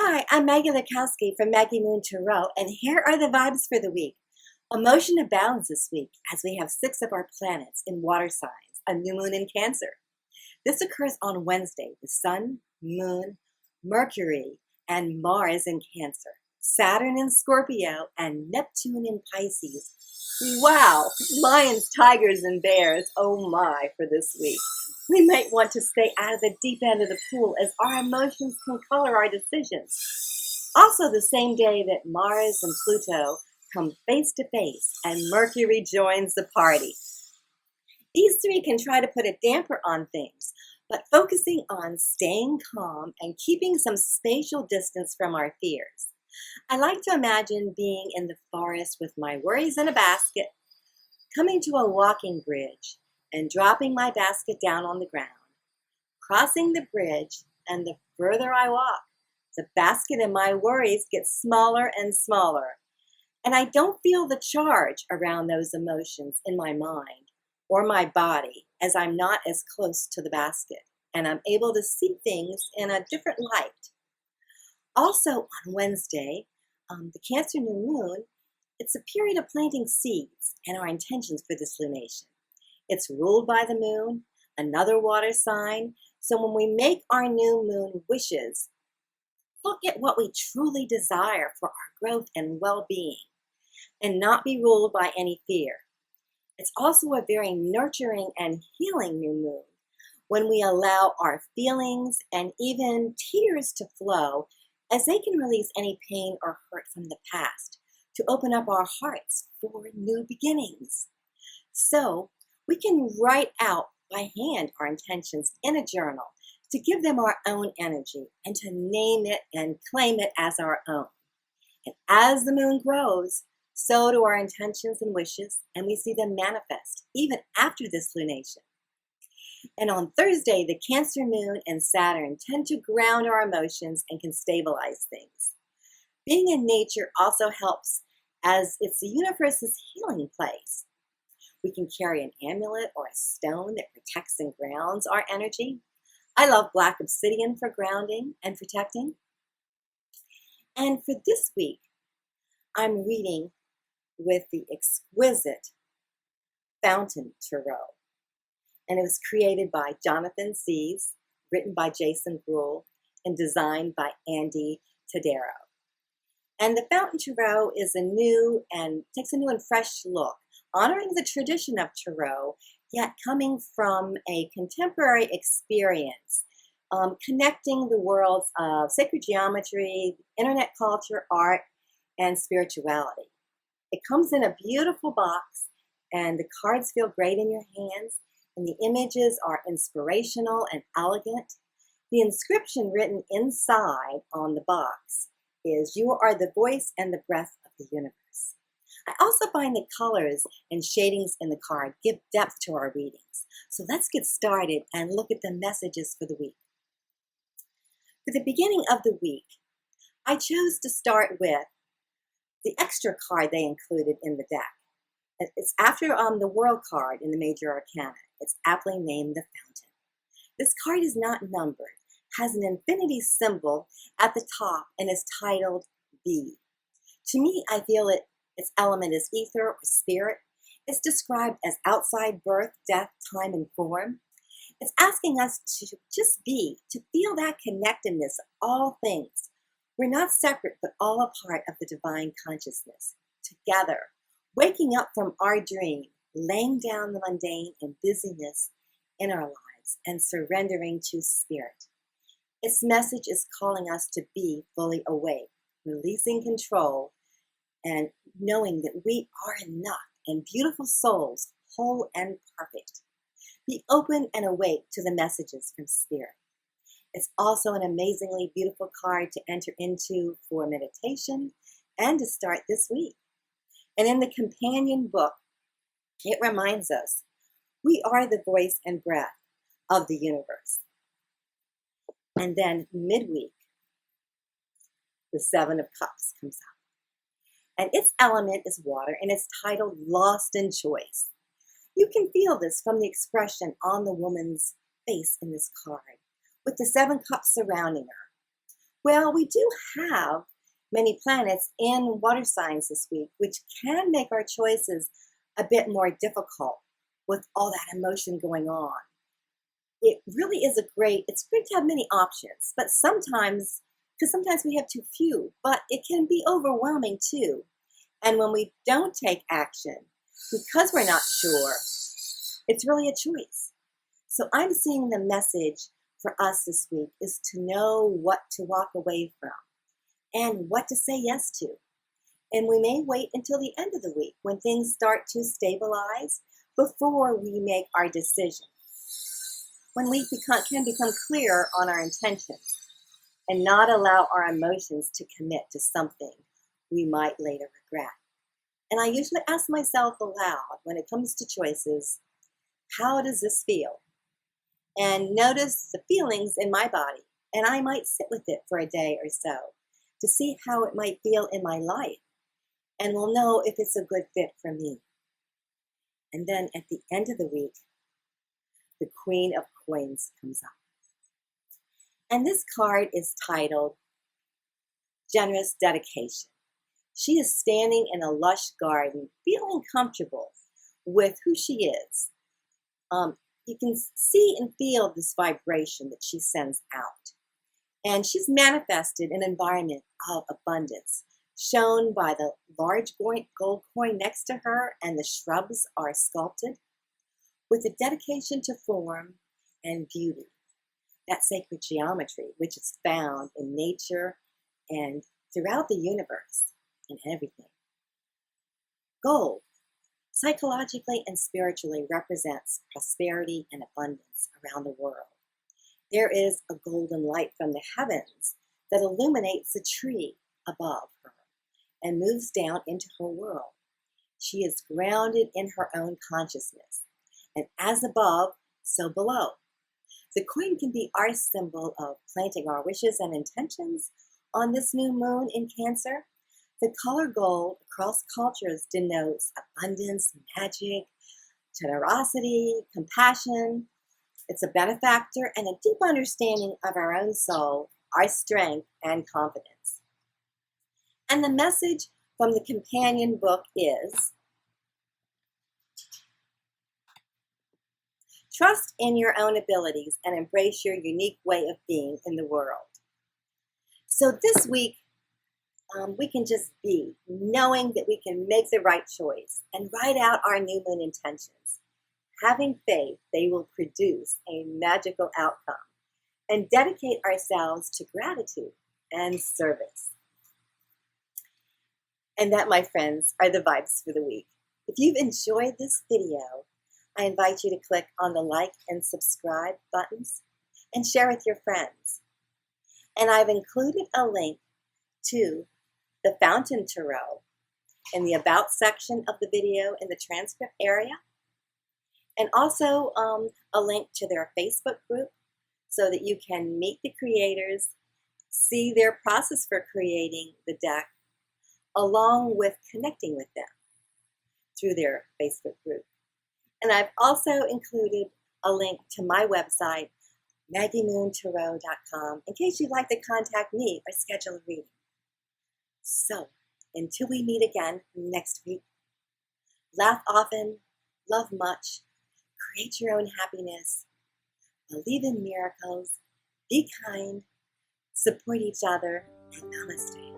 Hi, I'm Maggie from Maggie Moon Tarot, and here are the vibes for the week. Emotion abounds this week as we have 6 of our planets in water signs, a new moon in Cancer. This occurs on Wednesday, the Sun, Moon, Mercury, and Mars in Cancer, Saturn in Scorpio, and Neptune in Pisces. Wow, lions, tigers, and bears, oh my, for this week. We might want to stay out of the deep end of the pool as our emotions can color our decisions. Also the same day that Mars and Pluto come face to face and Mercury joins the party. These 3 can try to put a damper on things, but focusing on staying calm and keeping some spatial distance from our fears. I like to imagine being in the forest with my worries in a basket, coming to a walking bridge, and dropping my basket down on the ground, crossing the bridge, and the further I walk, the basket and my worries get smaller and smaller, and I don't feel the charge around those emotions in my mind or my body as I'm not as close to the basket, and I'm able to see things in a different light. Also on Wednesday, the Cancer New Moon, it's a period of planting seeds and our intentions for this lunation. It's ruled by the moon, another water sign. So when we make our new moon wishes, look at what we truly desire for our growth and well-being and not be ruled by any fear. It's also a very nurturing and healing new moon when we allow our feelings and even tears to flow as they can release any pain or hurt from the past to open up our hearts for new beginnings. So, we can write out by hand our intentions in a journal to give them our own energy and to name it and claim it as our own. And as the moon grows, so do our intentions and wishes, and we see them manifest even after this lunation. And on Thursday, the Cancer moon and Saturn tend to ground our emotions and can stabilize things. Being in nature also helps as it's the universe's healing place. We can carry an amulet or a stone that protects and grounds our energy. I love black obsidian for grounding and protecting. And for this week, I'm reading with the exquisite Fountain Tarot. And it was created by Jonathan Saiz, written by Jason Gruhl, and designed by Andi Todaro. And the Fountain Tarot is takes a new and fresh look, honoring the tradition of tarot, yet coming from a contemporary experience, connecting the worlds of sacred geometry, internet culture, art, and spirituality. It comes in a beautiful box, and the cards feel great in your hands, and the images are inspirational and elegant. The inscription written inside on the box is, "You are the voice and the breath of the universe." I also find that colors and shadings in the card give depth to our readings. So let's get started and look at the messages for the week. For the beginning of the week, I chose to start with the extra card they included in the deck. It's after the World card in the Major Arcana. It's aptly named the Fountain. This card is not numbered, has an infinity symbol at the top, and is titled Be. To me, I feel its element is ether or spirit. It's described as outside birth, death, time, and form. It's asking us to just be, to feel that connectedness of all things. We're not separate, but all a part of the divine consciousness. Together, waking up from our dream, laying down the mundane and busyness in our lives, and surrendering to spirit. Its message is calling us to be fully awake, releasing control, and knowing that we are enough and beautiful souls, whole and perfect. Be open and awake to the messages from Spirit. It's also an amazingly beautiful card to enter into for meditation and to start this week. And in the companion book, it reminds us we are the voice and breath of the universe. And then midweek, the 7 of Cups comes out. And its element is water, and it's titled Lost in Choice. You can feel this from the expression on the woman's face in this card, with the 7 cups surrounding her. Well, we do have many planets in water signs this week, which can make our choices a bit more difficult with all that emotion going on. It really is it's great to have many options, but because sometimes we have too few, but it can be overwhelming too. And when we don't take action, because we're not sure, it's really a choice. So I'm seeing the message for us this week is to know what to walk away from and what to say yes to. And we may wait until the end of the week when things start to stabilize before we make our decision. When we can become clear on our intentions and not allow our emotions to commit to something we might later regret. And I usually ask myself aloud when it comes to choices, how does this feel? And notice the feelings in my body. And I might sit with it for a day or so to see how it might feel in my life. And we'll know if it's a good fit for me. And then at the end of the week, the Queen of Coins comes up. And this card is titled Generous Dedication. She is standing in a lush garden, feeling comfortable with who she is. You can see and feel this vibration that she sends out. And she's manifested an environment of abundance, shown by the large gold coin next to her, and the shrubs are sculpted with a dedication to form and beauty, that sacred geometry, which is found in nature and throughout the universe and everything. Gold, psychologically and spiritually, represents prosperity and abundance around the world. There is a golden light from the heavens that illuminates the tree above her and moves down into her world. She is grounded in her own consciousness, and as above, so below. The coin can be our symbol of planting our wishes and intentions on this new moon in Cancer. The color gold across cultures denotes abundance, magic, generosity, compassion. It's a benefactor and a deep understanding of our own soul, our strength, and confidence. And the message from the companion book is, trust in your own abilities and embrace your unique way of being in the world. So this week, we can just be, knowing that we can make the right choice and write out our new moon intentions, having faith they will produce a magical outcome, and dedicate ourselves to gratitude and service. And that, my friends, are the vibes for the week. If you've enjoyed this video, I invite you to click on the like and subscribe buttons and share with your friends. And I've included a link to the Fountain Tarot in the About section of the video in the transcript area, and also a link to their Facebook group so that you can meet the creators, see their process for creating the deck, along with connecting with them through their Facebook group. And I've also included a link to my website, maggiemoontarot.com, in case you'd like to contact me or schedule a reading. So, until we meet again next week, laugh often, love much, create your own happiness, believe in miracles, be kind, support each other, and namaste.